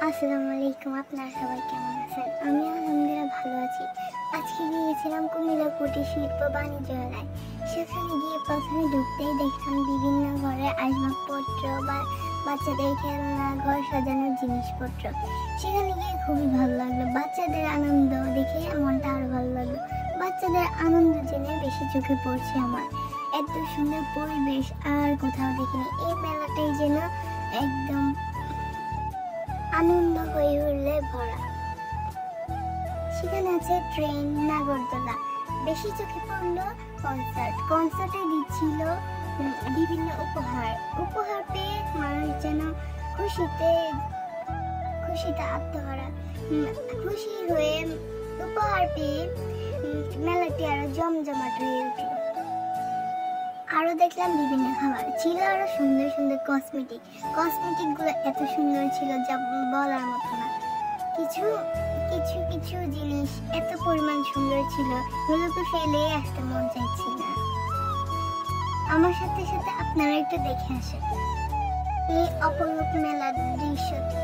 আসসালামু আলাইকুম, আপনারা সবাই কেমন আছেন? আমি আলহামদুলিল্লাহ ভালো আছি। আজকে গিয়েছিলাম কুমিল্লা কুটির শিল্প বাণিজ্য মেলায়। সেখানে গিয়ে প্রথমে ঢুকতেই দেখলাম বিভিন্ন ঘরের আসবাবপত্র বা বাচ্চাদের খেলনা, ঘর সাজানোর জিনিসপত্র। সেখানে গিয়ে খুবই ভালো লাগলো। বাচ্চাদের আনন্দ দেখে মনটা আরো ভালো লাগলো। বাচ্চাদের আনন্দ জেনে বেশি চোখে পড়ছে আমার। এত সুন্দর পরিবেশ আর কোথাও দেখিনি। এই মেলাটাই যেন একদম আনন্দ হয়ে উঠলে ভরা। সেখানে আছে ট্রেন, নাগরদোলা। বেশি চোখে পড়লো কনসার্টে দিচ্ছিল বিভিন্ন উপহার পেয়ে মানুষ যেন খুশিতে আত্মহারা। খুশি হয়ে উপহার পেয়ে মেলাটি আরো জমজমাট হয়ে উঠল। আরো দেখলাম বিভিন্ন খাবার ছিল, আরো সুন্দর সুন্দর কসমেটিক গুলো এত সুন্দর ছিল যা বলার মতো না। কিছু কিছু কিছু জিনিস এত পরিমাণ সুন্দর ছিল, এগুলোকে ফেলে আসতে মন চাইছিল না। আমার সাথে সাথে আপনারা একটু দেখে আসেন এই অপরূপ মেলার দৃশ্যটি।